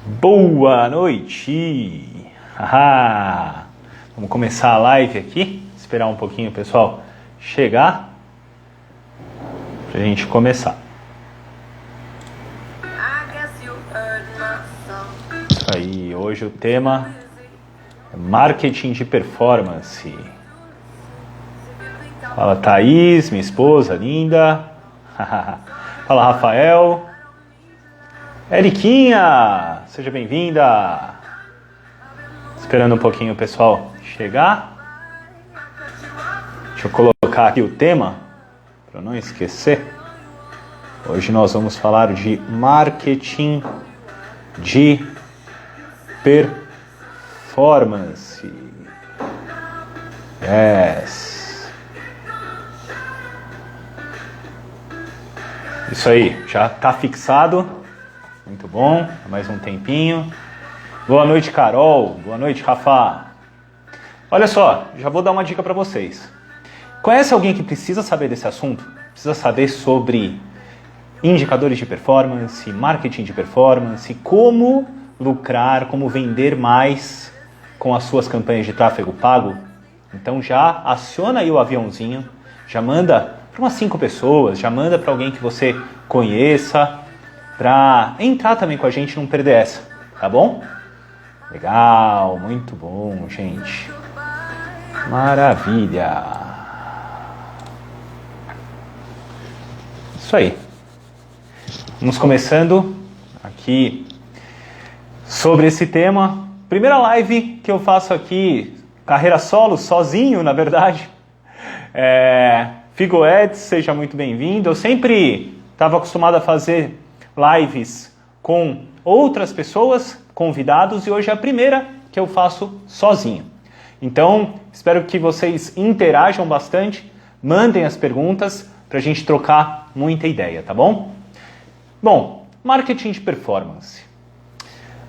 Boa noite! Haha. Vamos começar a live aqui, esperar um pouquinho o pessoal chegar pra gente começar. Isso aí, hoje o tema é marketing de performance. Fala Thaís, minha esposa linda. Fala Rafael. Eriquinha, seja bem-vinda. Esperando um pouquinho o pessoal chegar. Deixa eu colocar aqui o tema, para não esquecer. Hoje nós vamos falar de marketing de performance. Yes. Isso aí, já está fixado. Muito bom, mais um tempinho. Boa noite, Carol. Boa noite, Rafa. Olha só, já vou dar uma dica para vocês. Conhece alguém que precisa saber desse assunto? Precisa saber sobre indicadores de performance, marketing de performance, como lucrar, como vender mais com as suas campanhas de tráfego pago? Então já aciona aí o aviãozinho, já manda para umas 5 pessoas, já manda para alguém que você conheça, para entrar também com a gente e não perder essa, tá bom? Legal, muito bom, gente. Maravilha. Isso aí. Vamos começando aqui sobre esse tema. Primeira live que eu faço aqui, carreira solo, sozinho, na verdade. Figo Eds, seja muito bem-vindo. Eu sempre estava acostumado a fazer lives com outras pessoas, convidados, e hoje é a primeira que eu faço sozinho. Então, espero que vocês interajam bastante, mandem as perguntas para a gente trocar muita ideia, tá bom? Bom, marketing de performance.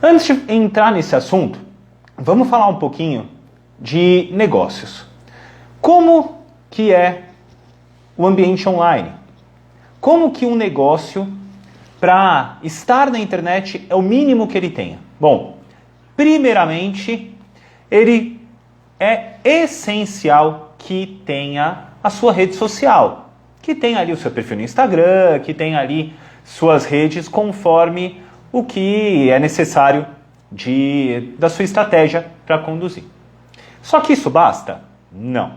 Antes de entrar nesse assunto, vamos falar um pouquinho de negócios. Como que é o ambiente online? Como que um negócio, para estar na internet, é o mínimo que ele tenha? Bom, primeiramente, ele é essencial que tenha a sua rede social, que tenha ali o seu perfil no Instagram, que tenha ali suas redes conforme o que é necessário da sua estratégia para conduzir. Só que isso basta? Não.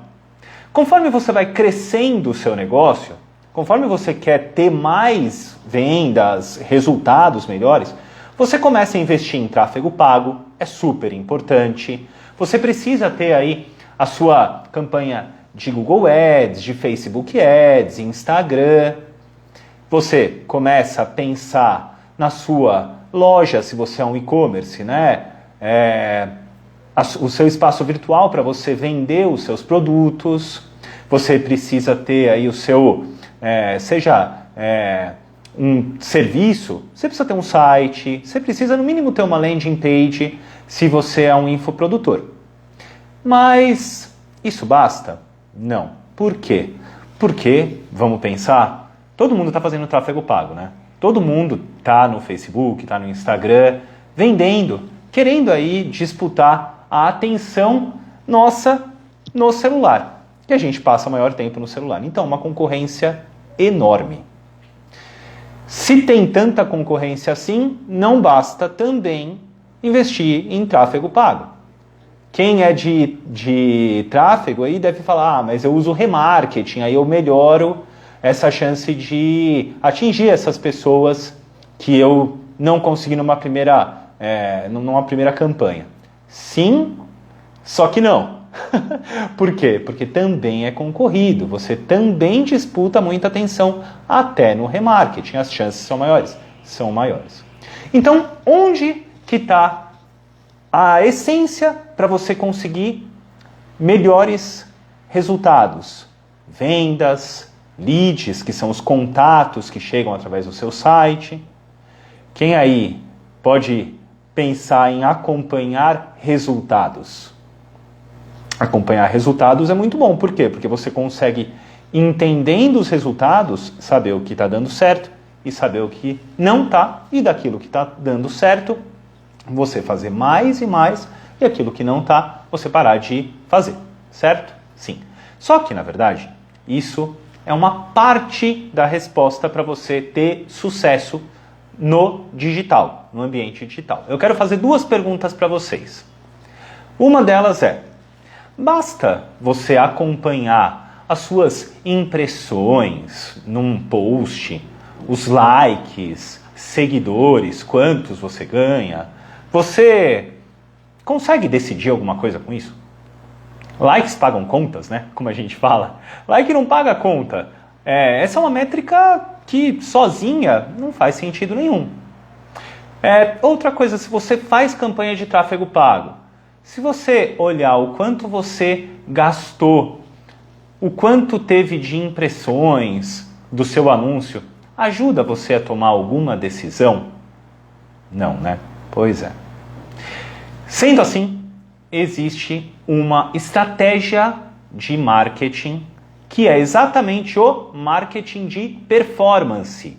Conforme você vai crescendo o seu negócio, conforme você quer ter mais vendas, resultados melhores, você começa a investir em tráfego pago, é super importante. Você precisa ter aí a sua campanha de Google Ads, de Facebook Ads, Instagram. Você começa a pensar na sua loja, se você é um e-commerce, né? O seu espaço virtual para você vender os seus produtos. Você precisa ter aí o seu, um serviço, você precisa ter um site, você precisa no mínimo ter uma landing page se você é um infoprodutor. Mas isso basta? Não. Por quê? Porque, vamos pensar, todo mundo está fazendo tráfego pago, né? Todo mundo está no Facebook, está no Instagram, vendendo, querendo aí disputar a atenção nossa no celular. E a gente passa maior tempo no celular. Então, uma concorrência enorme. Se tem tanta concorrência assim, não basta também investir em tráfego pago. Quem é de tráfego aí deve falar, mas eu uso remarketing, aí eu melhoro essa chance de atingir essas pessoas que eu não consegui numa primeira campanha. Sim, só que não. Por quê? Porque também é concorrido, você também disputa muita atenção, até no remarketing, as chances são maiores? São maiores. Então, onde que está a essência para você conseguir melhores resultados? Vendas, leads, que são os contatos que chegam através do seu site. Quem aí pode pensar em acompanhar resultados? Acompanhar resultados é muito bom. Por quê? Porque você consegue, entendendo os resultados, saber o que está dando certo e saber o que não está. E daquilo que está dando certo, você fazer mais e mais, e aquilo que não está, você parar de fazer, certo? Sim. Só que, na verdade, isso é uma parte da resposta para você ter sucesso no digital, no ambiente digital. Eu quero fazer duas perguntas para vocês. Uma delas é: basta você acompanhar as suas impressões num post, os likes, seguidores, quantos você ganha? Você consegue decidir alguma coisa com isso? Likes pagam contas, né? Como a gente fala. Like não paga conta. Essa é uma métrica que sozinha não faz sentido nenhum. Outra coisa, se você faz campanha de tráfego pago, se você olhar o quanto você gastou, o quanto teve de impressões do seu anúncio, ajuda você a tomar alguma decisão? Não, né? Pois é. Sendo assim, existe uma estratégia de marketing que é exatamente o marketing de performance,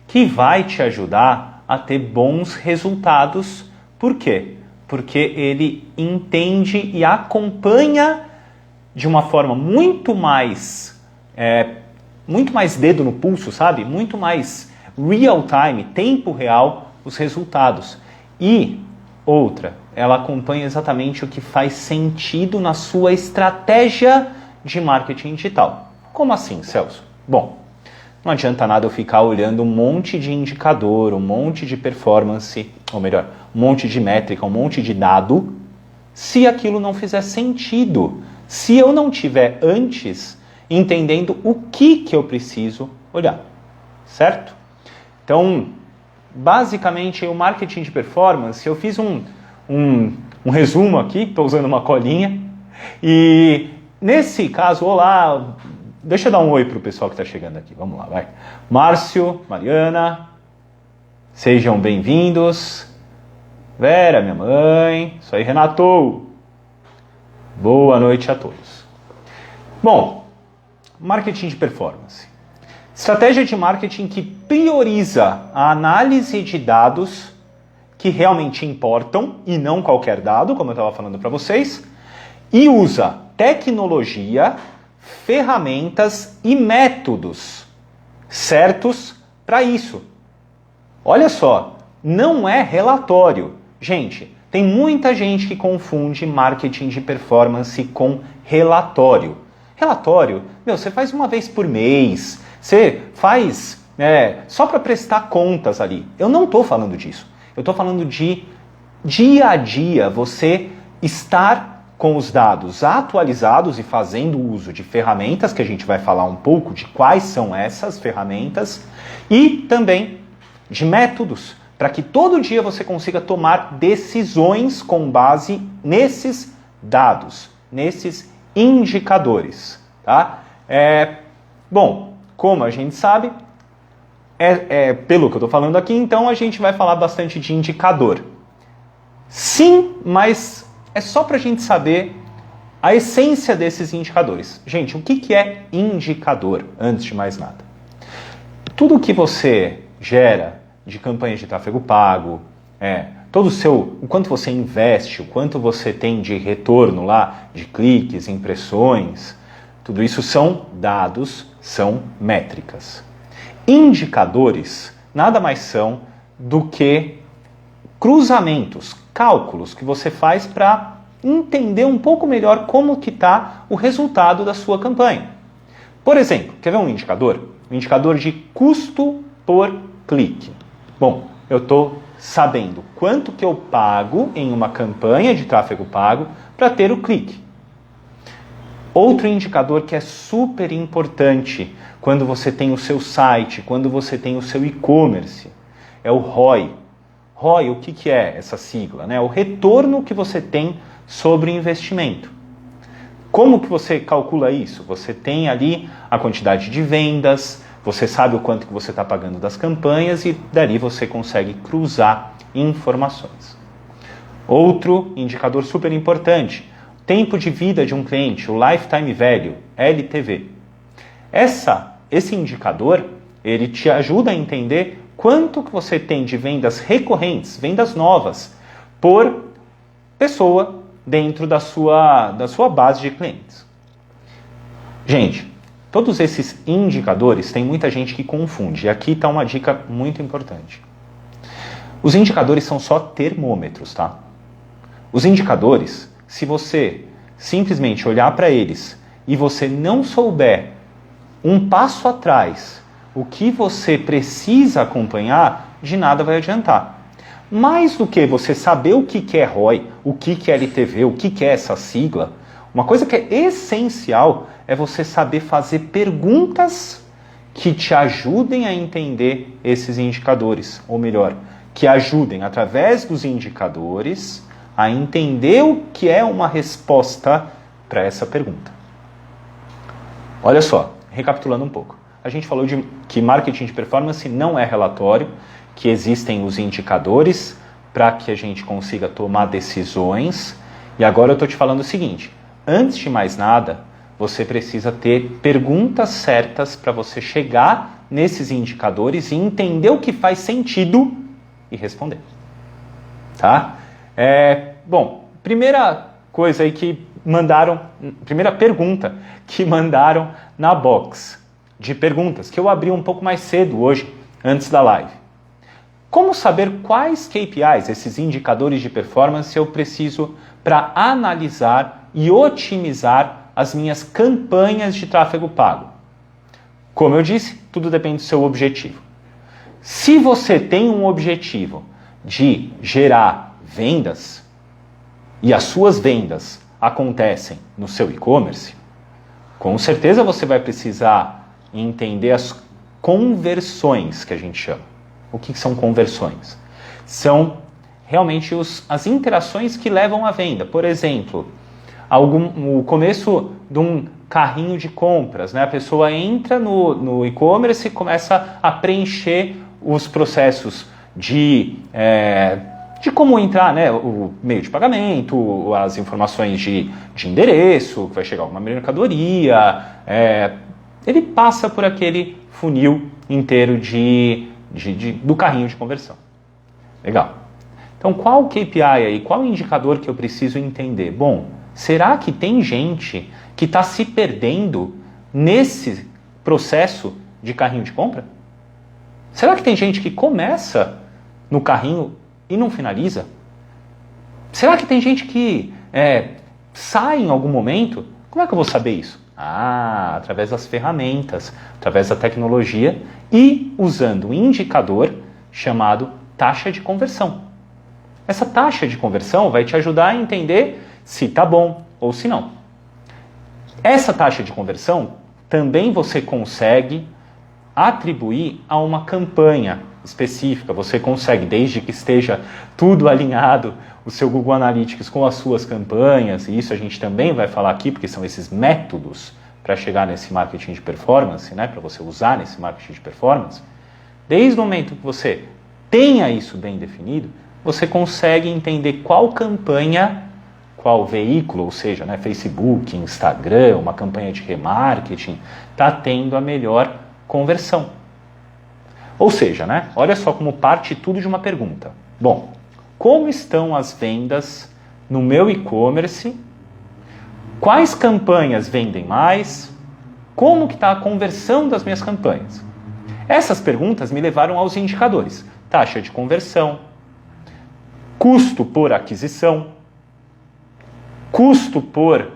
que vai te ajudar a ter bons resultados. Por quê? Porque ele entende e acompanha de uma forma muito mais dedo no pulso, sabe? Muito mais real time, tempo real, os resultados. E outra, ela acompanha exatamente o que faz sentido na sua estratégia de marketing digital. Como assim, Celso? Bom, não adianta nada eu ficar olhando um monte de indicador, um monte de performance, ou melhor, um monte de métrica, um monte de dado, se aquilo não fizer sentido, se eu não tiver antes entendendo o que eu preciso olhar, certo? Então, basicamente, o marketing de performance, eu fiz um resumo aqui, estou usando uma colinha, e nesse caso, olá, deixa eu dar um oi para o pessoal que está chegando aqui, vamos lá, vai. Márcio, Mariana, sejam bem-vindos. Vera, minha mãe, isso aí, Renato. Boa noite a todos. Bom, marketing de performance. Estratégia de marketing que prioriza a análise de dados que realmente importam e não qualquer dado, como eu estava falando para vocês, e usa tecnologia, ferramentas e métodos certos para isso. Olha só, não é relatório. Gente, tem muita gente que confunde marketing de performance com relatório. Relatório, você faz uma vez por mês, você faz só para prestar contas ali. Eu não estou falando disso. Eu estou falando de dia a dia, você estar com os dados atualizados e fazendo uso de ferramentas, que a gente vai falar um pouco de quais são essas ferramentas, e também de métodos, para que todo dia você consiga tomar decisões com base nesses dados, nesses indicadores. Tá? Bom, como a gente sabe, pelo que eu estou falando aqui, então a gente vai falar bastante de indicador. Sim, mas é só para a gente saber a essência desses indicadores. Gente, o que é indicador, antes de mais nada? Tudo que você gera de campanhas de tráfego pago, o quanto você investe, o quanto você tem de retorno lá, de cliques, impressões, tudo isso são dados, são métricas. Indicadores nada mais são do que cruzamentos, cálculos que você faz para entender um pouco melhor como que está o resultado da sua campanha. Por exemplo, quer ver um indicador? Um indicador de custo por clique. Bom, eu estou sabendo quanto que eu pago em uma campanha de tráfego pago para ter o clique. Outro indicador que é super importante quando você tem o seu site, quando você tem o seu e-commerce, é o ROI. ROI, o que é essa sigla? O retorno que você tem sobre o investimento. Como que você calcula isso? Você tem ali a quantidade de vendas, você sabe o quanto que você está pagando das campanhas e dali você consegue cruzar informações. Outro indicador super importante, tempo de vida de um cliente, o Lifetime Value, LTV. Esse indicador, ele te ajuda a entender quanto que você tem de vendas recorrentes, vendas novas, por pessoa dentro da sua base de clientes. Gente, todos esses indicadores, tem muita gente que confunde. E aqui está uma dica muito importante. Os indicadores são só termômetros, tá? Os indicadores, se você simplesmente olhar para eles e você não souber um passo atrás o que você precisa acompanhar, de nada vai adiantar. Mais do que você saber o que é ROI, o que é LTV, o que é essa sigla, uma coisa que é essencial é você saber fazer perguntas que te ajudem a entender esses indicadores, ou melhor, que ajudem, através dos indicadores, a entender o que é uma resposta para essa pergunta. Olha só, recapitulando um pouco. A gente falou de que marketing de performance não é relatório, que existem os indicadores para que a gente consiga tomar decisões. E agora eu estou te falando o seguinte, antes de mais nada, você precisa ter perguntas certas para você chegar nesses indicadores e entender o que faz sentido e responder. Tá? Bom, primeira coisa aí que mandaram, primeira pergunta que mandaram na box de perguntas, que eu abri um pouco mais cedo hoje, antes da live. Como saber quais KPIs, esses indicadores de performance, eu preciso para analisar e otimizar as minhas campanhas de tráfego pago? Como eu disse, tudo depende do seu objetivo. Se você tem um objetivo de gerar vendas e as suas vendas acontecem no seu e-commerce, com certeza você vai precisar entender as conversões que a gente chama. O que são conversões? São realmente as interações que levam à venda. Por exemplo, o começo de um carrinho de compras, né? A pessoa entra no e-commerce e começa a preencher os processos de como entrar, né? O meio de pagamento, as informações de endereço, que vai chegar alguma mercadoria. Ele passa por aquele funil inteiro do carrinho de conversão. Legal. Então, qual o KPI aí? Qual o indicador que eu preciso entender? Bom, será que tem gente que está se perdendo nesse processo de carrinho de compra? Será que tem gente que começa no carrinho e não finaliza? Será que tem gente que sai em algum momento? Como é que eu vou saber isso? Através das ferramentas, através da tecnologia e usando um indicador chamado taxa de conversão. Essa taxa de conversão vai te ajudar a entender se está bom ou se não. Essa taxa de conversão também você consegue atribuir a uma campanha específica. Você consegue, desde que esteja tudo alinhado, o seu Google Analytics com as suas campanhas, e isso a gente também vai falar aqui, porque são esses métodos para chegar nesse marketing de performance, né, para você usar nesse marketing de performance. Desde o momento que você tenha isso bem definido, você consegue entender qual campanha, qual veículo, ou seja, né, Facebook, Instagram, uma campanha de remarketing, está tendo a melhor conversão. Ou seja, né, olha só como parte tudo de uma pergunta. Bom, como estão as vendas no meu e-commerce? Quais campanhas vendem mais? Como que está a conversão das minhas campanhas? Essas perguntas me levaram aos indicadores. Taxa de conversão, custo por aquisição, custo por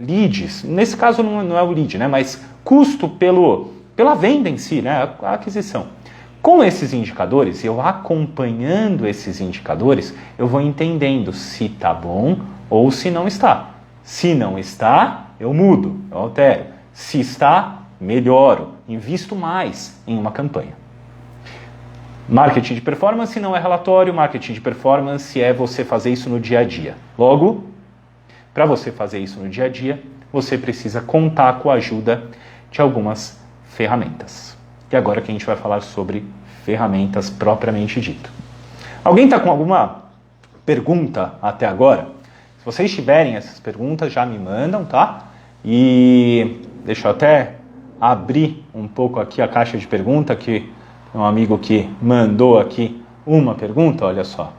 leads. Nesse caso não é o lead, né, mas custo pela venda em si, né, a aquisição. Com esses indicadores, eu acompanhando esses indicadores, eu vou entendendo se está bom ou se não está. Se não está, eu mudo, eu altero. Se está, melhoro, invisto mais em uma campanha. Marketing de performance não é relatório, marketing de performance é você fazer isso no dia a dia. Logo, para você fazer isso no dia a dia, você precisa contar com a ajuda de algumas ferramentas. E agora que a gente vai falar sobre ferramentas propriamente dito. Alguém está com alguma pergunta até agora? Se vocês tiverem essas perguntas, já me mandam, tá? E deixa eu até abrir um pouco aqui a caixa de pergunta, que é um amigo que mandou aqui uma pergunta, olha só.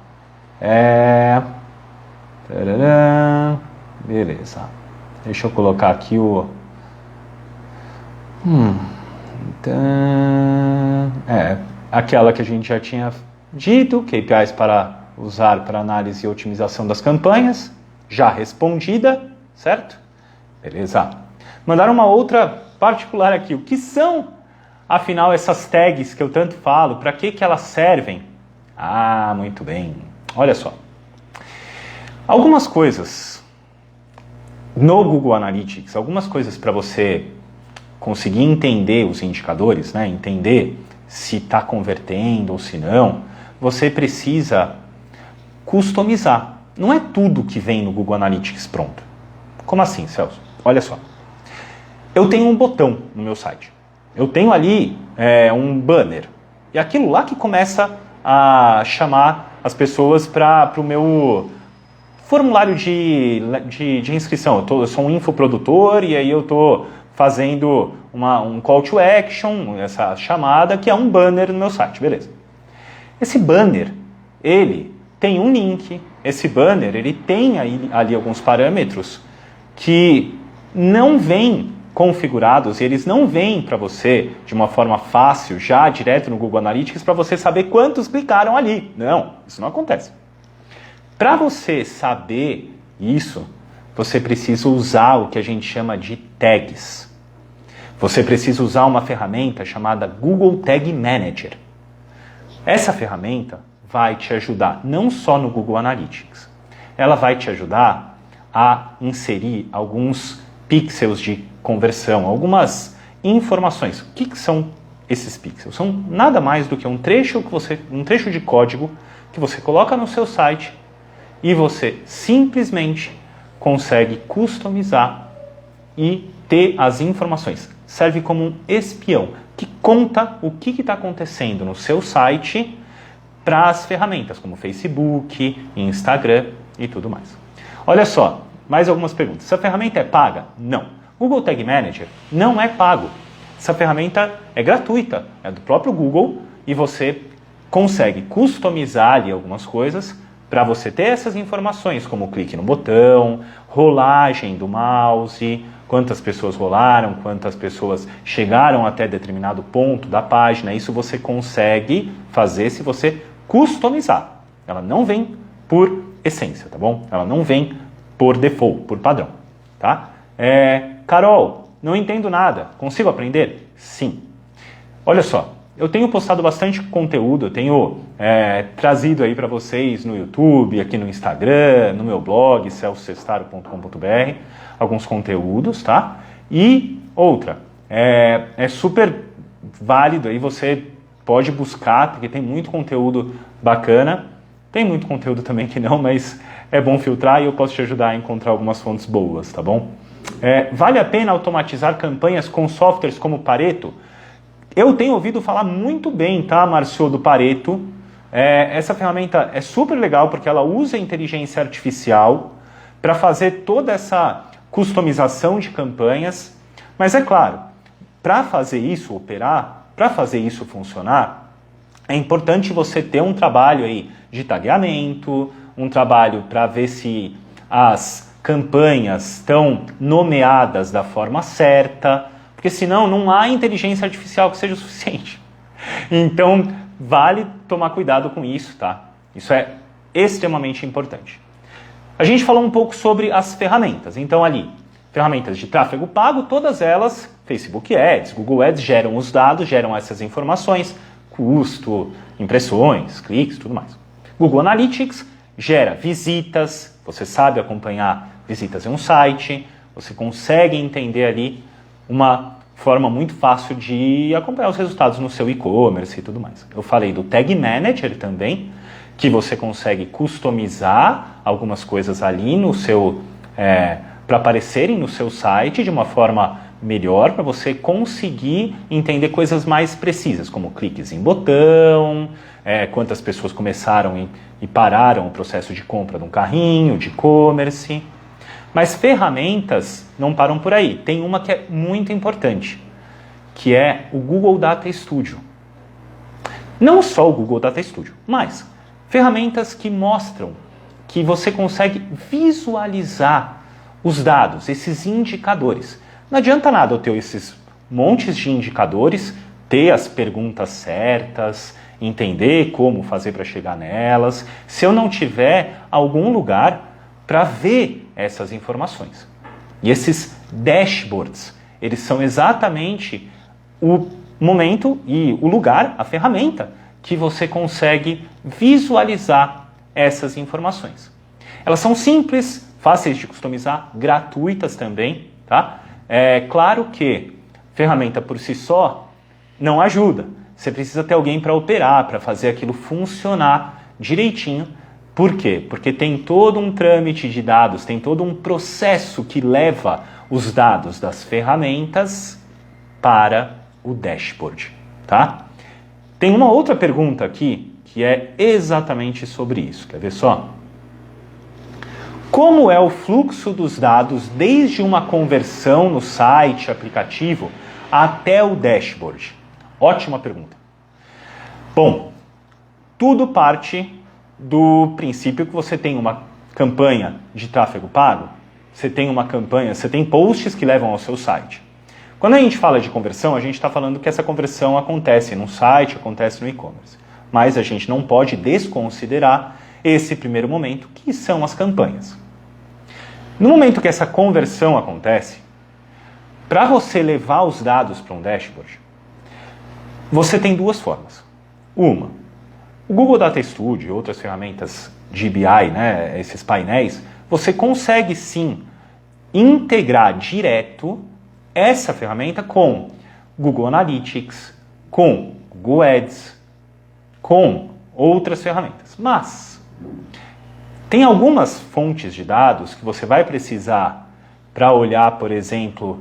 Tarará. Beleza. Deixa eu colocar aqui o... Então... aquela que a gente já tinha dito, KPIs para usar para análise e otimização das campanhas, já respondida, certo? Beleza. Mandaram uma outra particular aqui. O que são, afinal, essas tags que eu tanto falo? Para que elas servem? Ah, muito bem. Olha só. Algumas coisas no Google Analytics, algumas coisas para você conseguir entender os indicadores, né? Entender se está convertendo ou se não, você precisa customizar. Não é tudo que vem no Google Analytics pronto. Como assim, Celso? Olha só. Eu tenho um botão no meu site. Eu tenho ali um banner. E aquilo lá que começa a chamar as pessoas para o meu formulário de inscrição. Eu sou um infoprodutor e aí eu estou fazendo um call to action, essa chamada, que é um banner no meu site. Beleza. Esse banner, ele tem um link. Esse banner, ele tem ali alguns parâmetros que não vêm configurados, e eles não vêm para você de uma forma fácil, já direto no Google Analytics, para você saber quantos clicaram ali. Não, isso não acontece. Para você saber isso, você precisa usar o que a gente chama de tags. Você precisa usar uma ferramenta chamada Google Tag Manager. Essa ferramenta vai te ajudar não só no Google Analytics, ela vai te ajudar a inserir alguns pixels de conversão, algumas informações. O que são esses pixels? São nada mais do que um trecho de código que você coloca no seu site e você simplesmente consegue customizar e ter as informações. Serve como um espião que conta o que está acontecendo no seu site para as ferramentas como Facebook, Instagram e tudo mais. Olha só, mais algumas perguntas. Essa ferramenta é paga? Não. Google Tag Manager não é pago. Essa ferramenta é gratuita, é do próprio Google e você consegue customizar ali algumas coisas para você ter essas informações, como clique no botão, rolagem do mouse, quantas pessoas rolaram, quantas pessoas chegaram até determinado ponto da página. Isso você consegue fazer se você customizar. Ela não vem por essência, tá bom? Ela não vem por default, por padrão, tá? Carol, não entendo nada. Consigo aprender? Sim. Olha só, eu tenho postado bastante conteúdo, eu tenho trazido aí para vocês no YouTube, aqui no Instagram, no meu blog, celsocestaro.com.br, alguns conteúdos, tá? E outra, é super válido aí, você pode buscar, porque tem muito conteúdo bacana, tem muito conteúdo também que não, mas é bom filtrar e eu posso te ajudar a encontrar algumas fontes boas, tá bom? Vale a pena automatizar campanhas com softwares como Pareto? Eu tenho ouvido falar muito bem, tá, Márcio, do Pareto. Essa ferramenta é super legal porque ela usa inteligência artificial para fazer toda essa customização de campanhas. Mas é claro, para fazer isso operar, para fazer isso funcionar, é importante você ter um trabalho aí de tagueamento, um trabalho para ver se as campanhas estão nomeadas da forma certa, porque senão não há inteligência artificial que seja o suficiente. Então, vale tomar cuidado com isso, tá? Isso é extremamente importante. A gente falou um pouco sobre as ferramentas. Então, ali, ferramentas de tráfego pago, todas elas, Facebook Ads, Google Ads, geram os dados, geram essas informações, custo, impressões, cliques, tudo mais. Google Analytics gera visitas, você sabe acompanhar visitas em um site, você consegue entender ali uma forma muito fácil de acompanhar os resultados no seu e-commerce e tudo mais. Eu falei do Tag Manager também, que você consegue customizar algumas coisas ali no seu, para aparecerem no seu site de uma forma melhor, para você conseguir entender coisas mais precisas, como cliques em botão, quantas pessoas começaram e pararam o processo de compra de um carrinho, de e-commerce. Mas ferramentas não param por aí. Tem uma que é muito importante, que é o Google Data Studio. Não só o Google Data Studio, mas Ferramentas que mostram que você consegue visualizar os dados, esses indicadores. Não adianta nada eu ter esses montes de indicadores, ter as perguntas certas, entender como fazer para chegar nelas, se eu não tiver algum lugar para ver essas informações. E esses dashboards, eles são exatamente o momento e o lugar, a ferramenta, que você consegue visualizar essas informações. Elas são simples, fáceis de customizar, gratuitas também, tá? É claro que ferramenta por si só não ajuda. Você precisa ter alguém para operar, para fazer aquilo funcionar direitinho. Por quê? Porque tem todo um trâmite de dados, tem todo um processo que leva os dados das ferramentas para o dashboard, tá? Tem uma outra pergunta aqui que é exatamente sobre isso. Quer ver só? Como é o fluxo dos dados desde uma conversão no site, aplicativo, até o dashboard? Ótima pergunta. Bom, tudo parte do princípio que você tem uma campanha de tráfego pago, você tem posts que levam ao seu site. Quando a gente fala de conversão, a gente está falando que essa conversão acontece no site, acontece no e-commerce. Mas a gente não pode desconsiderar esse primeiro momento, que são as campanhas. No momento que essa conversão acontece, para você levar os dados para um dashboard, você tem duas formas. Uma, o Google Data Studio e outras ferramentas de BI, né, esses painéis, você consegue sim integrar direto essa ferramenta com Google Analytics, com Google Ads, com outras ferramentas. Mas tem algumas fontes de dados que você vai precisar para olhar, por exemplo,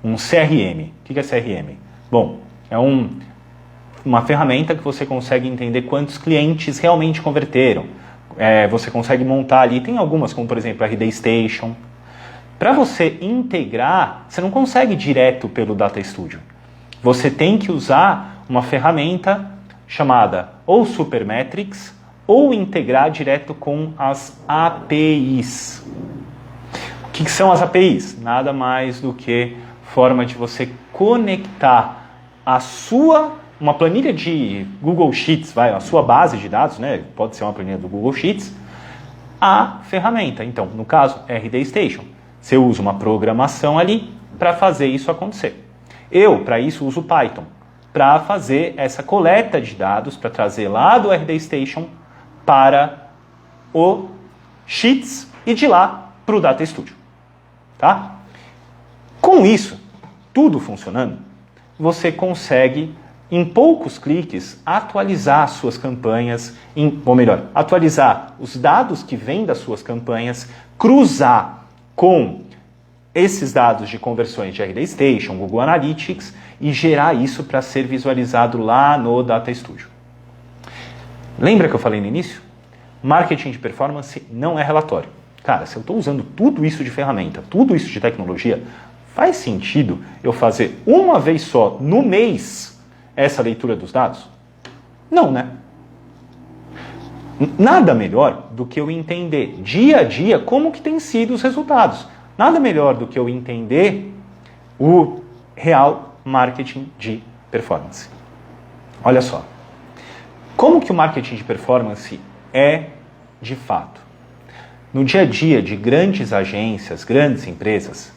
um CRM. O que é CRM? Bom, é uma ferramenta que você consegue entender quantos clientes realmente converteram. Você consegue montar ali, tem algumas como por exemplo a RD Station. Para você integrar, você não consegue direto pelo Data Studio. Você tem que usar uma ferramenta chamada ou Supermetrics ou integrar direto com as APIs. O que são as APIs? Nada mais do que forma de você conectar uma planilha de Google Sheets, a sua base de dados, né? Pode ser uma planilha do Google Sheets, à ferramenta. Então, no caso, RD Station. Você usa uma programação ali para fazer isso acontecer. Eu, para isso, uso Python, para fazer essa coleta de dados, para trazer lá do RD Station para o Sheets e de lá para o Data Studio. Tá? Com isso, tudo funcionando, você consegue, em poucos cliques, atualizar suas campanhas, ou melhor, atualizar os dados que vêm das suas campanhas, cruzar com esses dados de conversões de RD Station, Google Analytics e gerar isso para ser visualizado lá no Data Studio. Lembra que eu falei no início? Marketing de performance não é relatório. Cara, se eu estou usando tudo isso de ferramenta, tudo isso de tecnologia, faz sentido eu fazer uma vez só no mês essa leitura dos dados? Não, né? Nada melhor do que eu entender dia a dia como que têm sido os resultados. Nada melhor do que eu entender o real marketing de performance. Olha só. Como que o marketing de performance é de fato? No dia a dia de grandes agências, grandes empresas,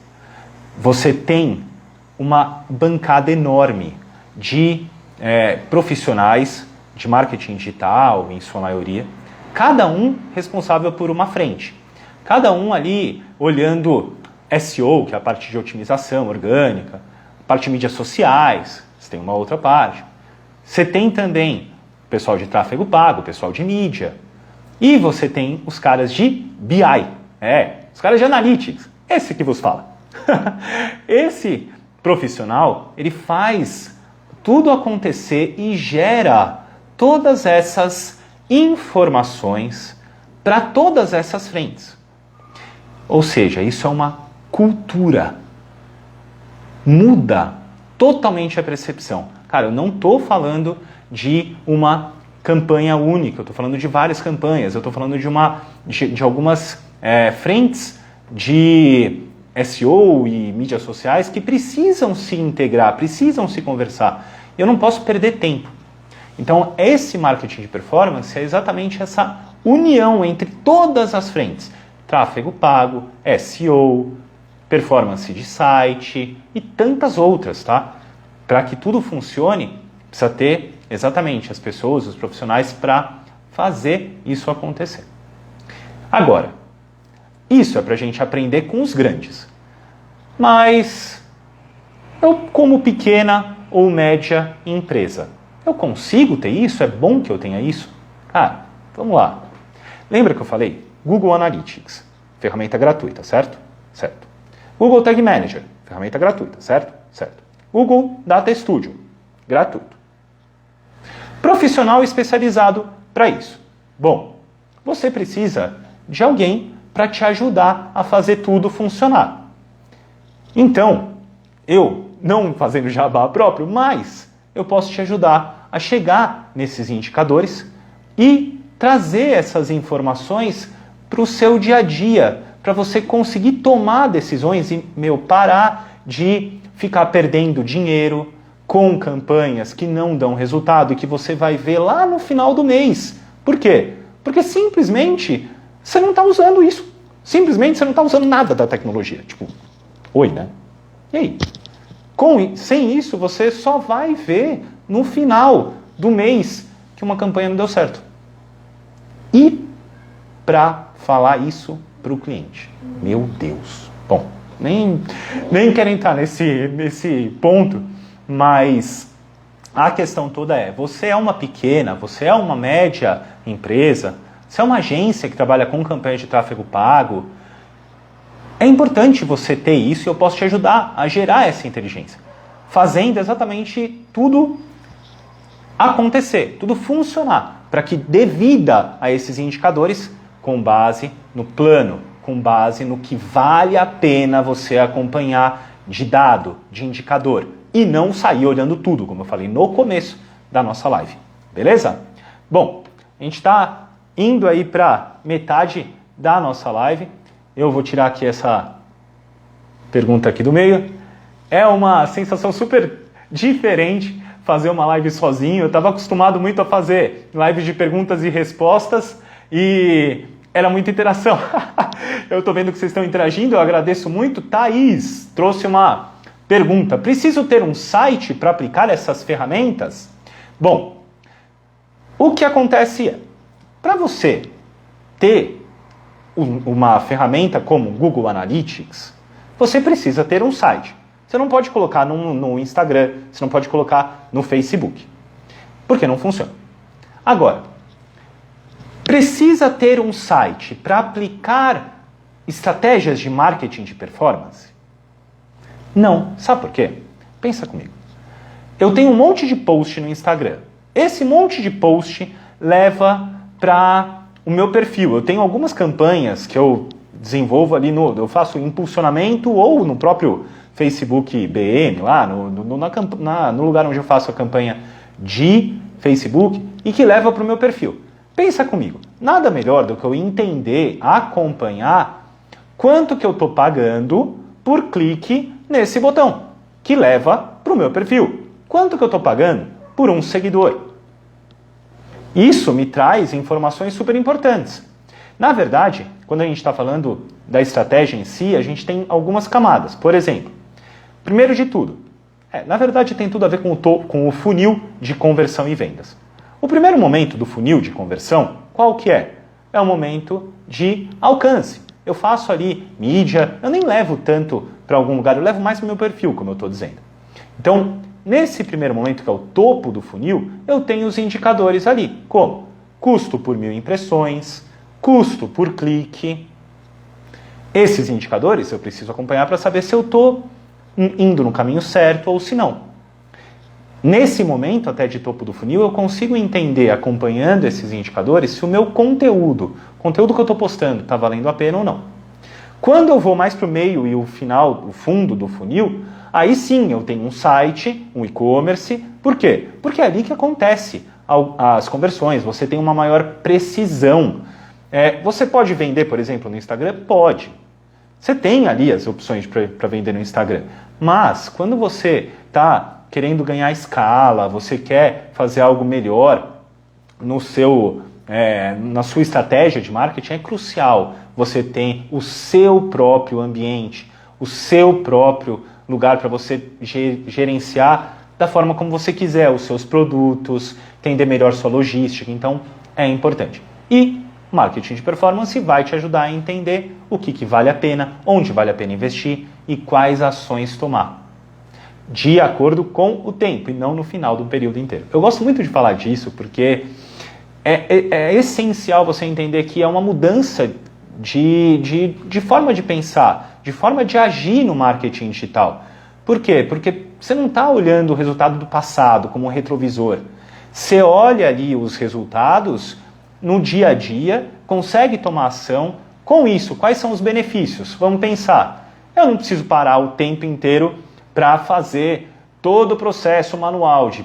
você tem uma bancada enorme de profissionais de marketing digital, em sua maioria, cada um responsável por uma frente. Cada um ali olhando SEO, que é a parte de otimização orgânica, a parte de mídias sociais, você tem uma outra parte. Você tem também o pessoal de tráfego pago, o pessoal de mídia. E você tem os caras de BI, os caras de Analytics, esse que vos fala. Esse profissional, ele faz tudo acontecer e gera todas essas informações para todas essas frentes. Ou seja, isso é uma cultura. Muda totalmente a percepção. Cara, eu não estou falando de uma campanha única, eu estou falando de várias campanhas, eu estou falando de algumas frentes de SEO e mídias sociais que precisam se integrar, precisam se conversar. Eu não posso perder tempo. Então, esse marketing de performance é exatamente essa união entre todas as frentes. Tráfego pago, SEO, performance de site e tantas outras, tá? Para que tudo funcione, precisa ter exatamente as pessoas, os profissionais para fazer isso acontecer. Agora, isso é para a gente aprender com os grandes. Mas eu, como pequena ou média empresa, eu consigo ter isso? É bom que eu tenha isso? Cara, vamos lá. Lembra que eu falei? Google Analytics, ferramenta gratuita, certo? Certo. Google Tag Manager, ferramenta gratuita, certo? Certo. Google Data Studio, gratuito. Profissional especializado para isso. Bom, você precisa de alguém para te ajudar a fazer tudo funcionar. Então, eu, não fazendo jabá próprio, mas eu posso te ajudar a chegar nesses indicadores e trazer essas informações para o seu dia a dia, para você conseguir tomar decisões e, parar de ficar perdendo dinheiro com campanhas que não dão resultado e que você vai ver lá no final do mês. Por quê? Porque simplesmente você não está usando isso. Simplesmente você não está usando nada da tecnologia. Tipo, oi, né? E aí? Sem isso, você só vai ver no final do mês que uma campanha não deu certo. E para falar isso para o cliente. Meu Deus. Bom, nem quero entrar nesse ponto, mas a questão toda é, você é uma pequena, você é uma média empresa, você é uma agência que trabalha com campanha de tráfego pago, é importante você ter isso e eu posso te ajudar a gerar essa inteligência, fazendo exatamente tudo acontecer, tudo funcionar, para que dê vida a esses indicadores com base no plano, com base no que vale a pena você acompanhar de dado, de indicador, e não sair olhando tudo, como eu falei no começo da nossa live. Beleza? Bom, a gente está indo aí para metade da nossa live. Eu vou tirar aqui essa pergunta aqui do meio. É uma sensação super diferente fazer uma live sozinho. Eu estava acostumado muito a fazer lives de perguntas e respostas e era muita interação. Eu estou vendo que vocês estão interagindo, eu agradeço muito. Thaís trouxe uma pergunta. Preciso ter um site para aplicar essas ferramentas? Bom, o que acontece é, para você ter uma ferramenta como Google Analytics, você precisa ter um site. Você não pode colocar no Instagram, você não pode colocar no Facebook, porque não funciona. Agora, precisa ter um site para aplicar estratégias de marketing de performance? Não. Sabe por quê? Pensa comigo. Eu tenho um monte de post no Instagram. Esse monte de post leva para o meu perfil. Eu tenho algumas campanhas que eu desenvolvo ali, eu faço impulsionamento ou no próprio Facebook BM, lá no lugar onde eu faço a campanha de Facebook e que leva para o meu perfil. Pensa comigo, nada melhor do que eu entender, acompanhar quanto que eu estou pagando por clique nesse botão, que leva para o meu perfil. Quanto que eu estou pagando por um seguidor. Isso me traz informações super importantes. Na verdade, quando a gente está falando da estratégia em si, a gente tem algumas camadas. Por exemplo, primeiro de tudo, na verdade tem tudo a ver com o funil de conversão e vendas. O primeiro momento do funil de conversão, qual que é? É o momento de alcance. Eu faço ali mídia, eu nem levo tanto para algum lugar, eu levo mais para o meu perfil, como eu estou dizendo. Então, nesse primeiro momento, que é o topo do funil, eu tenho os indicadores ali, como custo por 1000 impressões, custo por clique. Esses indicadores eu preciso acompanhar para saber se eu estou indo no caminho certo ou se não. Nesse momento, até de topo do funil, eu consigo entender, acompanhando esses indicadores, se o meu conteúdo que eu estou postando está valendo a pena ou não. Quando eu vou mais para o meio e o final, o fundo do funil, aí sim eu tenho um site, um e-commerce. Por quê? Porque é ali que acontece as conversões, você tem uma maior precisão. Você pode vender, por exemplo, no Instagram? Pode. Você tem ali as opções para vender no Instagram. Mas, quando você está querendo ganhar escala, você quer fazer algo melhor na sua estratégia de marketing, é crucial você ter o seu próprio ambiente, o seu próprio lugar para você gerenciar da forma como você quiser os seus produtos, entender melhor sua logística. Então, é importante. E marketing de performance vai te ajudar a entender o que vale a pena, onde vale a pena investir e quais ações tomar, de acordo com o tempo e não no final do período inteiro. Eu gosto muito de falar disso porque é essencial você entender que é uma mudança de forma de pensar, de forma de agir no marketing digital. Por quê? Porque você não está olhando o resultado do passado como um retrovisor. Você olha ali os resultados no dia a dia, consegue tomar ação. Com isso, quais são os benefícios? Vamos pensar. Eu não preciso parar o tempo inteiro para fazer todo o processo manual de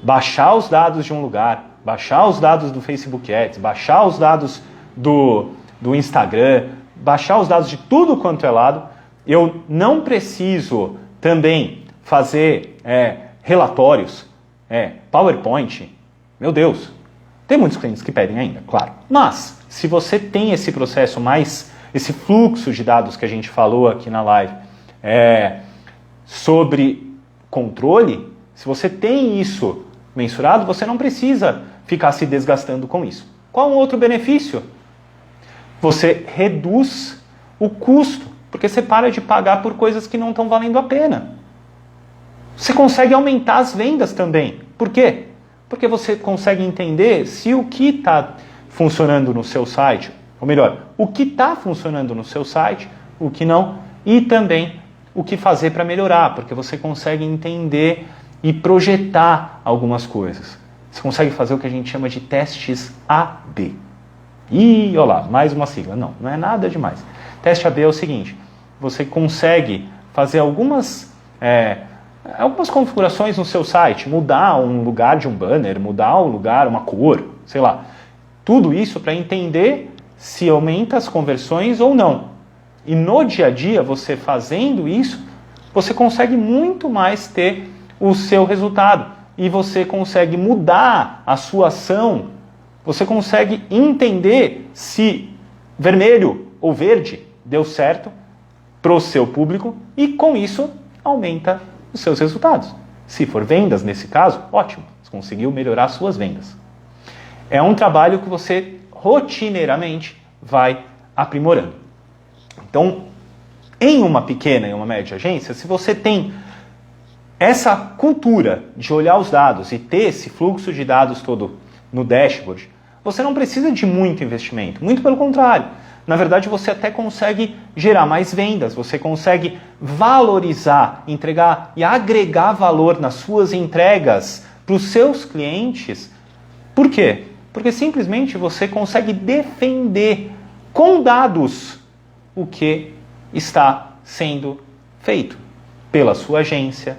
baixar os dados de um lugar, baixar os dados do Facebook Ads, baixar os dados do Instagram, baixar os dados de tudo quanto é lado. Eu não preciso também fazer relatórios, PowerPoint. Meu Deus, tem muitos clientes que pedem ainda, claro. Mas, se você tem esse processo esse fluxo de dados que a gente falou aqui na live, sobre controle, se você tem isso mensurado, você não precisa ficar se desgastando com isso. Qual um outro benefício? Você reduz o custo, porque você para de pagar por coisas que não estão valendo a pena. Você consegue aumentar as vendas também. Por quê? Porque você consegue entender se o que está funcionando no seu site, ou melhor, o que está funcionando no seu site, o que não, e também o que fazer para melhorar, porque você consegue entender e projetar algumas coisas. Você consegue fazer o que a gente chama de testes A/B. Ih, olha lá, mais uma sigla. Não é nada demais. Teste A/B é o seguinte, você consegue fazer algumas configurações no seu site, mudar um lugar de um banner, mudar um lugar, uma cor, sei lá. Tudo isso para entender se aumenta as conversões ou não. E no dia a dia, você fazendo isso, você consegue muito mais ter o seu resultado. E você consegue mudar a sua ação, você consegue entender se vermelho ou verde deu certo para o seu público e com isso aumenta os seus resultados. Se for vendas, nesse caso, ótimo, você conseguiu melhorar as suas vendas. É um trabalho que você rotineiramente vai aprimorando. Então, em uma pequena e uma média agência, se você tem essa cultura de olhar os dados e ter esse fluxo de dados todo no dashboard, você não precisa de muito investimento, muito pelo contrário. Na verdade, você até consegue gerar mais vendas, você consegue valorizar, entregar e agregar valor nas suas entregas para os seus clientes. Por quê? Porque simplesmente você consegue defender com dados o que está sendo feito pela sua agência,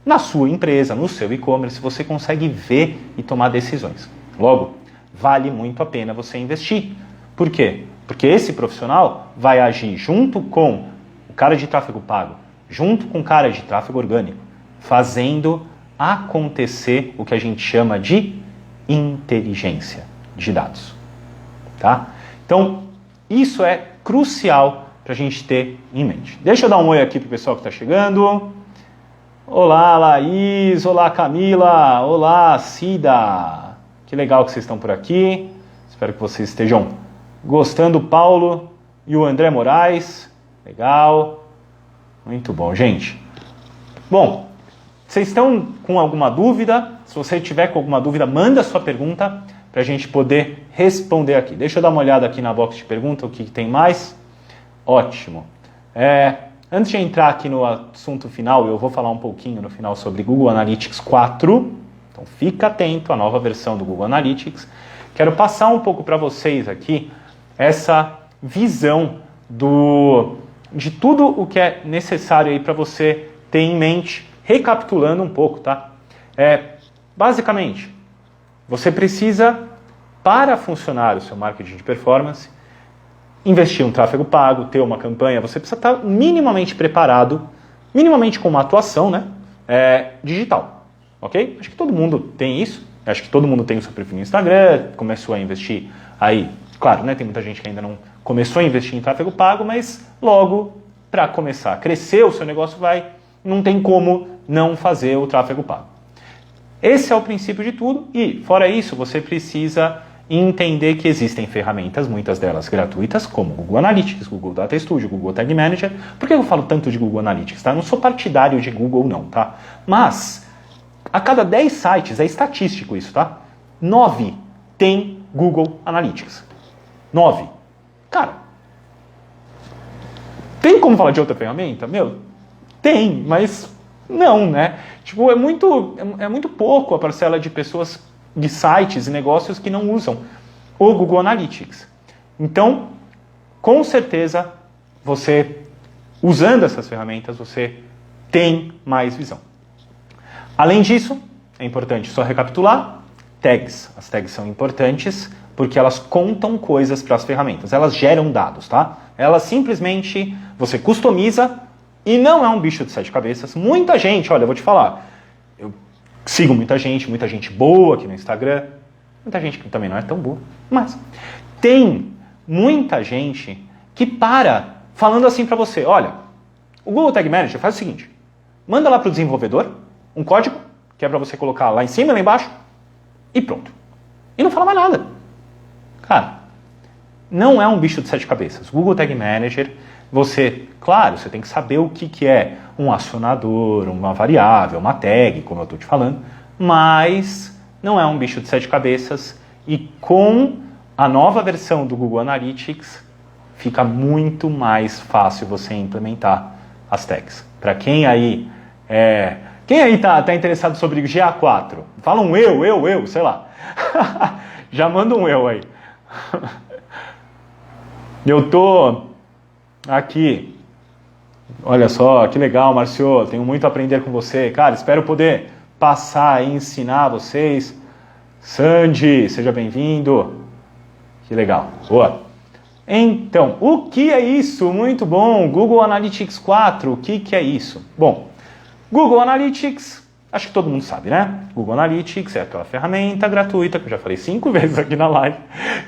na sua empresa, no seu e-commerce, você consegue ver e tomar decisões. Logo, vale muito a pena você investir. Por quê? Porque esse profissional vai agir junto com o cara de tráfego pago, junto com o cara de tráfego orgânico, fazendo acontecer o que a gente chama de inteligência de dados. Tá? Então, isso é crucial para a gente ter em mente. Deixa eu dar um oi aqui para o pessoal que está chegando. Olá, Laís. Olá, Camila. Olá, Cida. Que legal que vocês estão por aqui. Espero que vocês estejam gostando. O Paulo e o André Moraes. Legal. Muito bom, gente. Bom, vocês estão com alguma dúvida? Se você tiver com alguma dúvida, manda sua pergunta para a gente poder responder aqui. Deixa eu dar uma olhada aqui na box de pergunta, o que tem mais. Ótimo. Antes de entrar aqui no assunto final, eu vou falar um pouquinho no final sobre Google Analytics 4. Então fica atento à nova versão do Google Analytics. Quero passar um pouco para vocês aqui essa visão de tudo o que é necessário aí para você ter em mente, recapitulando um pouco, tá? Basicamente, você precisa, para funcionar o seu marketing de performance, investir um tráfego pago, ter uma campanha, você precisa estar minimamente preparado, minimamente com uma atuação, né, digital, ok? Acho que todo mundo tem isso, acho que todo mundo tem o seu perfil no Instagram, começou a investir aí, claro, né, tem muita gente que ainda não começou a investir em tráfego pago, mas logo, para começar a crescer, o seu negócio não tem como não fazer o tráfego pago. Esse é o princípio de tudo e, fora isso, você precisa entender que existem ferramentas, muitas delas gratuitas, como Google Analytics, Google Data Studio, Google Tag Manager. Por que eu falo tanto de Google Analytics? Tá? Eu não sou partidário de Google não, tá? Mas, a cada 10 sites, é estatístico isso, tá? 9 tem Google Analytics. 9. Cara, tem como falar de outra ferramenta? Meu, tem, mas não, né? Tipo, é muito pouco a parcela de pessoas, de sites e negócios que não usam o Google Analytics. Então, com certeza, você, usando essas ferramentas, você tem mais visão. Além disso, é importante só recapitular, tags. As tags são importantes porque elas contam coisas para as ferramentas. Elas geram dados, tá? Elas simplesmente, você customiza e não é um bicho de 7 cabeças. Muita gente, olha, eu vou te falar, eu sigo muita gente boa aqui no Instagram, muita gente que também não é tão boa, mas tem muita gente que para falando assim para você, olha, o Google Tag Manager faz o seguinte, manda lá para o desenvolvedor um código, que é para você colocar lá em cima e lá embaixo, e pronto. E não fala mais nada. Cara, não é um bicho de 7 cabeças. O Google Tag Manager, claro, você tem que saber o que é um acionador, uma variável, uma tag, como eu estou te falando, mas não é um bicho de 7 cabeças e com a nova versão do Google Analytics fica muito mais fácil você implementar as tags. Para quem aí tá interessado sobre o GA4, fala um eu, sei lá. Já manda um eu aí. Eu tô aqui. Olha só, que legal, Marcio. Tenho muito a aprender com você. Cara, espero poder passar e ensinar vocês. Sandy, seja bem-vindo. Que legal. Boa. Então, o que é isso? Muito bom. Google Analytics 4, o que é isso? Bom, Google Analytics, acho que todo mundo sabe, né? Google Analytics é aquela ferramenta gratuita, que eu já falei 5 vezes aqui na live,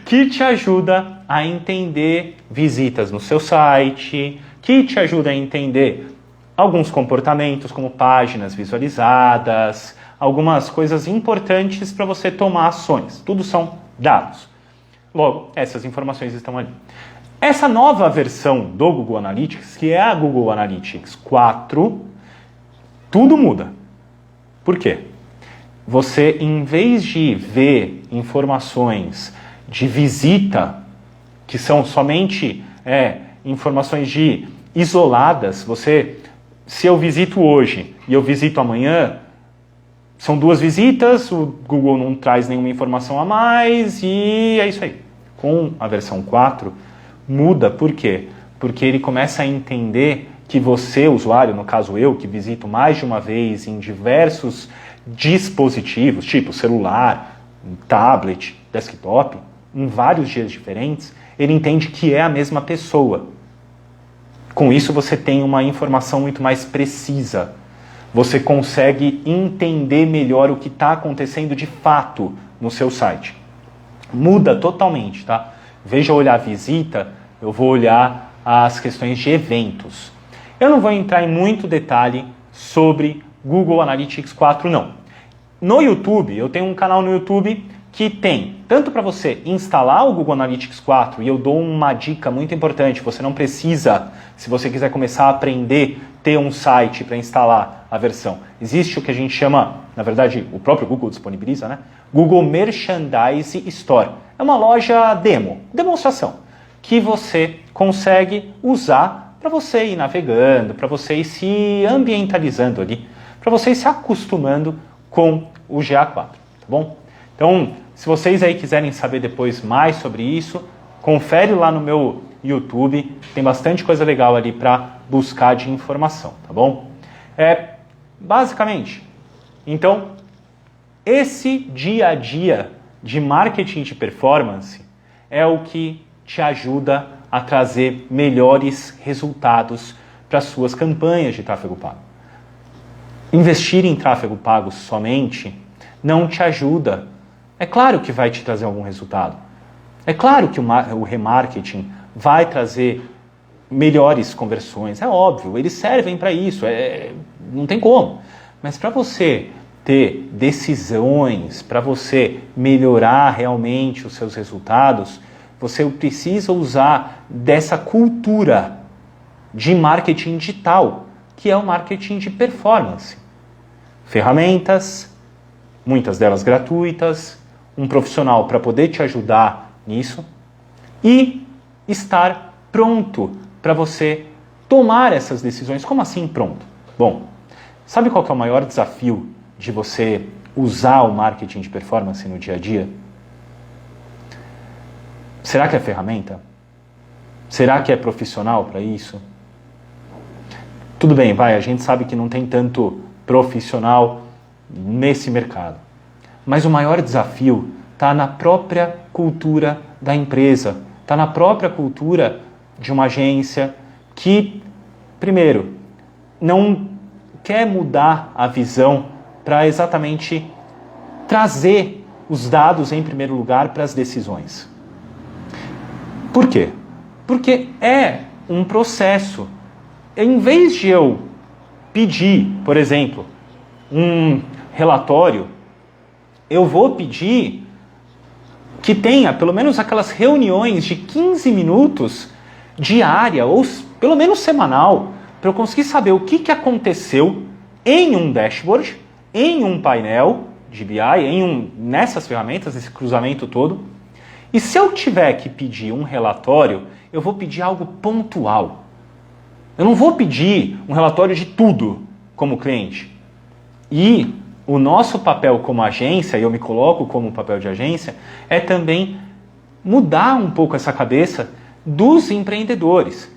que te ajuda a entender visitas no seu site, que te ajuda a entender alguns comportamentos, como páginas visualizadas, algumas coisas importantes para você tomar ações. Tudo são dados. Logo, essas informações estão ali. Essa nova versão do Google Analytics, que é a Google Analytics 4, tudo muda. Por quê? Você, em vez de ver informações de visita, que são somente informações isoladas, se eu visito hoje e eu visito amanhã, são 2 visitas, o Google não traz nenhuma informação a mais e é isso aí. Com a versão 4, muda. Por quê? Porque ele começa a entender que você, usuário, no caso eu, que visito mais de uma vez em diversos dispositivos, tipo celular, tablet, desktop, em vários dias diferentes, ele entende que é a mesma pessoa. Com isso você tem uma informação muito mais precisa. Você consegue entender melhor o que está acontecendo de fato no seu site. Muda totalmente, tá? Em vez de eu olhar a visita, eu vou olhar as questões de eventos. Eu não vou entrar em muito detalhe sobre Google Analytics 4, não. No YouTube, eu tenho um canal no YouTube que tem, tanto para você instalar o Google Analytics 4, e eu dou uma dica muito importante, você não precisa, se você quiser começar a aprender, ter um site para instalar a versão. Existe o que a gente chama, na verdade, o próprio Google disponibiliza, né? Google Merchandise Store. É uma loja demonstração, que você consegue usar para você ir navegando, para você ir se ambientalizando ali, para você ir se acostumando com o GA4, tá bom? Então, se vocês aí quiserem saber depois mais sobre isso, confere lá no meu YouTube, tem bastante coisa legal ali para buscar de informação, tá bom? Basicamente, então, Esse dia a dia de marketing de performance é o que te ajuda a trazer melhores resultados para as suas campanhas de tráfego pago. Investir em tráfego pago somente não te ajuda. É claro que vai te trazer algum resultado. É claro que o remarketing vai trazer melhores conversões. É óbvio, eles servem para isso. Não tem como. Mas para você ter decisões, para você melhorar realmente os seus resultados, você precisa usar dessa cultura de marketing digital, que é o marketing de performance. Ferramentas, muitas delas gratuitas, um profissional para poder te ajudar nisso e estar pronto para você tomar essas decisões. Como assim pronto? Bom, sabe qual que é o maior desafio de você usar o marketing de performance no dia a dia? Será que é ferramenta? Será que é profissional para isso? Tudo bem, a gente sabe que não tem tanto profissional nesse mercado. Mas o maior desafio está na própria cultura da empresa, está na própria cultura de uma agência que, primeiro, não quer mudar a visão para exatamente trazer os dados em primeiro lugar para as decisões. Por quê? Porque é um processo. Em vez de eu pedir, por exemplo, um relatório, eu vou pedir que tenha pelo menos aquelas reuniões de 15 minutos diária ou pelo menos semanal, para eu conseguir saber o que aconteceu em um dashboard, em um painel de BI, nessas ferramentas, esse cruzamento todo. E se eu tiver que pedir um relatório, eu vou pedir algo pontual. Eu não vou pedir um relatório de tudo como cliente. E o nosso papel como agência, e eu me coloco como papel de agência, é também mudar um pouco essa cabeça dos empreendedores.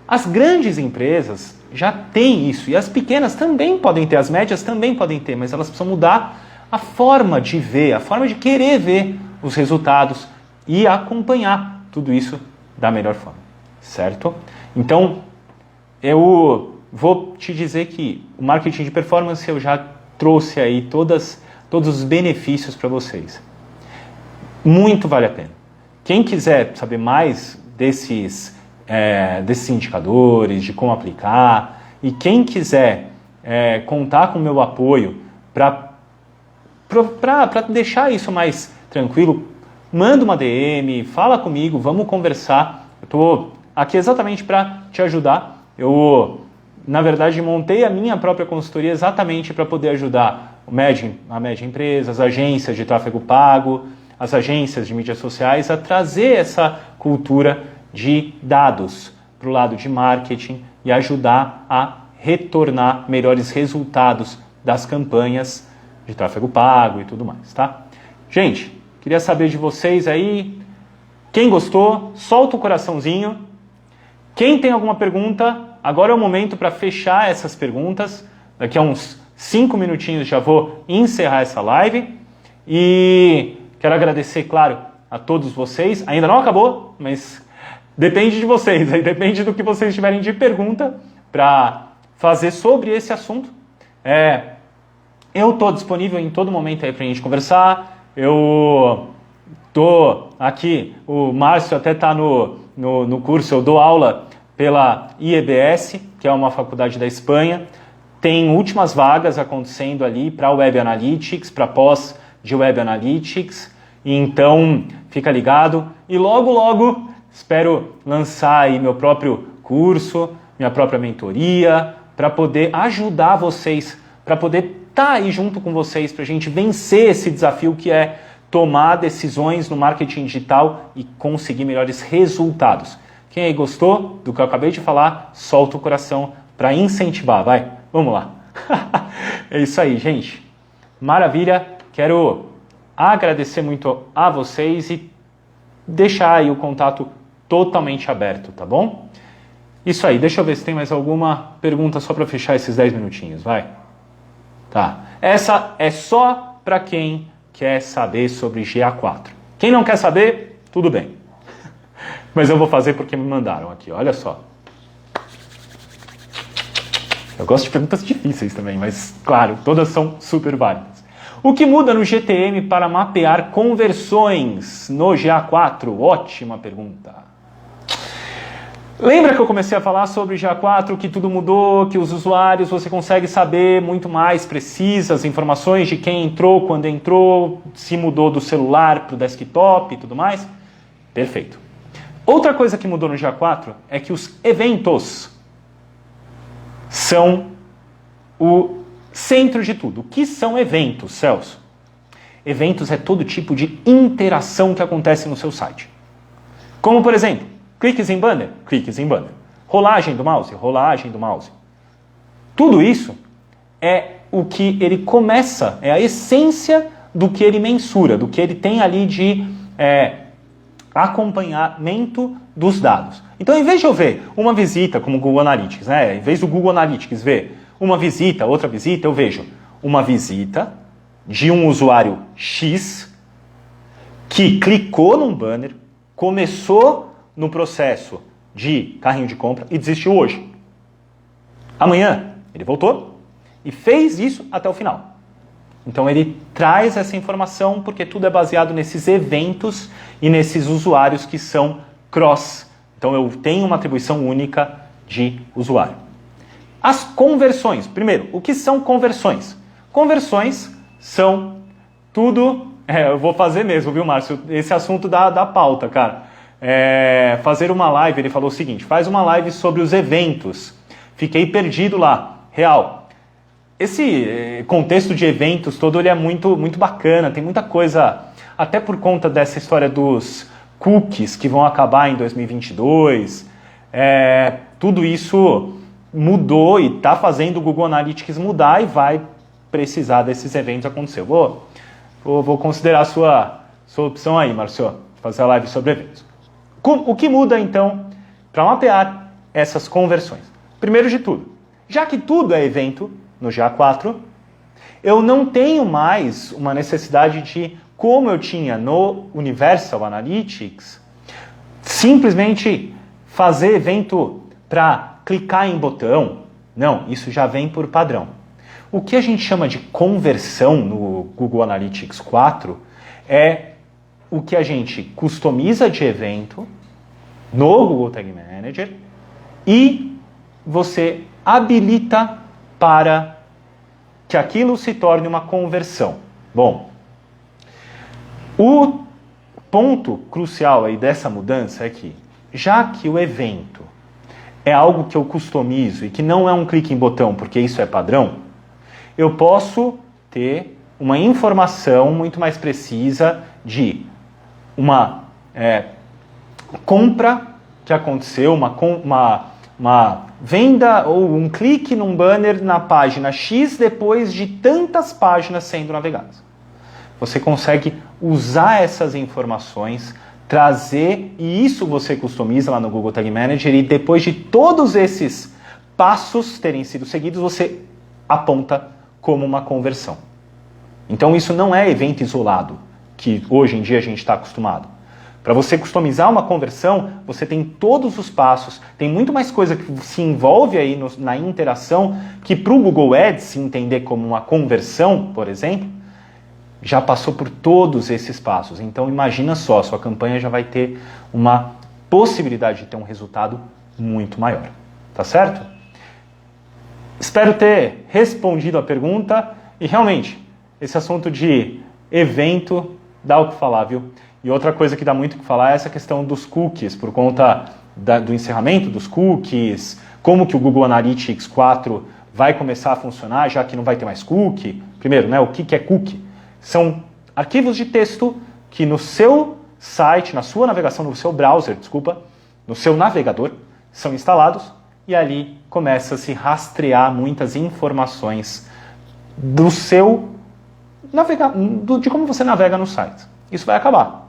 As grandes empresas já têm isso, e as pequenas também podem ter, as médias também podem ter, mas elas precisam mudar a forma de ver, a forma de querer ver os resultados e acompanhar tudo isso da melhor forma, certo? Então, eu vou te dizer que o marketing de performance eu já trouxe aí todos os benefícios para vocês. Muito vale a pena. Quem quiser saber mais desses indicadores, de como aplicar, e quem quiser contar com o meu apoio para deixar isso mais tranquilo, manda uma DM, fala comigo, vamos conversar. Eu estou aqui exatamente para te ajudar. Eu, na verdade, montei a minha própria consultoria exatamente para poder ajudar a média empresa, as agências de tráfego pago, as agências de mídias sociais a trazer essa cultura de dados para o lado de marketing e ajudar a retornar melhores resultados das campanhas de tráfego pago e tudo mais, tá? Gente, queria saber de vocês aí, quem gostou, solta o coraçãozinho. Quem tem alguma pergunta, agora é o momento para fechar essas perguntas. Daqui a uns 5 minutinhos já vou encerrar essa live. E quero agradecer, claro, a todos vocês. Ainda não acabou, mas depende de vocês. Aí depende do que vocês tiverem de pergunta para fazer sobre esse assunto. Eu estou disponível em todo momento aí para a gente conversar. Eu estou aqui, o Márcio até está no curso, eu dou aula pela IEBS, que é uma faculdade da Espanha. Tem últimas vagas acontecendo ali para Web Analytics, para pós de Web Analytics. Então, fica ligado. E logo, espero lançar aí meu próprio curso, minha própria mentoria, para poder ajudar vocês, para poder estar aí junto com vocês, para a gente vencer esse desafio que é tomar decisões no marketing digital e conseguir melhores resultados. Quem aí gostou do que eu acabei de falar, solta o coração para incentivar, vai. Vamos lá. É isso aí, gente. Maravilha. Quero agradecer muito a vocês e deixar aí o contato totalmente aberto, tá bom? Isso aí. Deixa eu ver se tem mais alguma pergunta só para fechar esses 10 minutinhos, vai. Tá. Essa é só para quem quer saber sobre GA4. Quem não quer saber, tudo bem. Mas eu vou fazer porque me mandaram aqui, olha só. Eu gosto de perguntas difíceis também, mas claro, todas são super válidas. O que muda no GTM para mapear conversões no GA4? Ótima pergunta. Lembra que eu comecei a falar sobre GA4, que tudo mudou, que os usuários, você consegue saber muito mais precisas informações de quem entrou, quando entrou, se mudou do celular para o desktop e tudo mais? Perfeito. Outra coisa que mudou no GA4 é que os eventos são o centro de tudo. O que são eventos, Celso? Eventos é todo tipo de interação que acontece no seu site. Como, por exemplo, cliques em banner, cliques em banner. Rolagem do mouse, rolagem do mouse. Tudo isso é o que ele começa, é a essência do que ele mensura, do que ele tem ali de acompanhamento dos dados. Então, em vez de eu ver uma visita, como o Google Analytics, né? Em vez do Google Analytics ver uma visita, outra visita, eu vejo uma visita de um usuário X que clicou num banner, começou no processo de carrinho de compra e desistiu hoje. Amanhã ele voltou e fez isso até o final. Então ele traz essa informação porque tudo é baseado nesses eventos e nesses usuários que são cross. Então eu tenho uma atribuição única de usuário. As conversões. Primeiro, o que são conversões? Conversões são tudo... eu vou fazer mesmo, viu, Márcio? Esse assunto da pauta, cara. Fazer uma live, ele falou o seguinte, faz uma live sobre os eventos. Fiquei perdido lá. Real. Esse contexto de eventos todo ele é muito, muito bacana, tem muita coisa, até por conta dessa história dos cookies que vão acabar em 2022, tudo isso mudou e está fazendo o Google Analytics mudar e vai precisar desses eventos acontecer. Vou considerar a sua opção aí, Marcio, fazer a live sobre eventos. O que muda então para mapear essas conversões? Primeiro de tudo, já que tudo é evento, no GA4, eu não tenho mais uma necessidade de, como eu tinha no Universal Analytics, simplesmente fazer evento para clicar em botão. Não, isso já vem por padrão. O que a gente chama de conversão no Google Analytics 4 é o que a gente customiza de evento no Google Tag Manager e você habilita para que aquilo se torne uma conversão. Bom, o ponto crucial aí dessa mudança é que, já que o evento é algo que eu customizo e que não é um clique em botão, porque isso é padrão, eu posso ter uma informação muito mais precisa de uma compra que aconteceu, uma venda ou um clique num banner na página X depois de tantas páginas sendo navegadas. Você consegue usar essas informações, trazer, e isso você customiza lá no Google Tag Manager, e depois de todos esses passos terem sido seguidos, você aponta como uma conversão. Então isso não é evento isolado, que hoje em dia a gente está acostumado. Para você customizar uma conversão, você tem todos os passos, tem muito mais coisa que se envolve aí na interação, que para o Google Ads se entender como uma conversão, por exemplo, já passou por todos esses passos. Então imagina só, sua campanha já vai ter uma possibilidade de ter um resultado muito maior. Tá certo? Espero ter respondido a pergunta e realmente, esse assunto de evento dá o que falar, viu? E outra coisa que dá muito o que falar é essa questão dos cookies, por conta do encerramento dos cookies, como que o Google Analytics 4 vai começar a funcionar, já que não vai ter mais cookie. Primeiro, né, o que é cookie? São arquivos de texto que no seu site, na sua navegação, no seu browser, no seu navegador, são instalados e ali começa a se rastrear muitas informações do seu de como você navega no site. Isso vai acabar.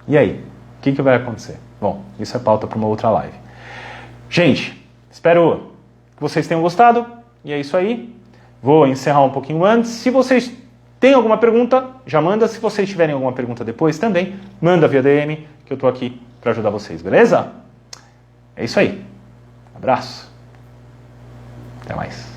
E aí? O que vai acontecer? Bom, isso é pauta para uma outra live. Gente, espero que vocês tenham gostado. E é isso aí. Vou encerrar um pouquinho antes. Se vocês Tem alguma pergunta? Já manda. Se vocês tiverem alguma pergunta depois também, manda via DM, que eu estou aqui para ajudar vocês, beleza? É isso aí. Abraço. Até mais.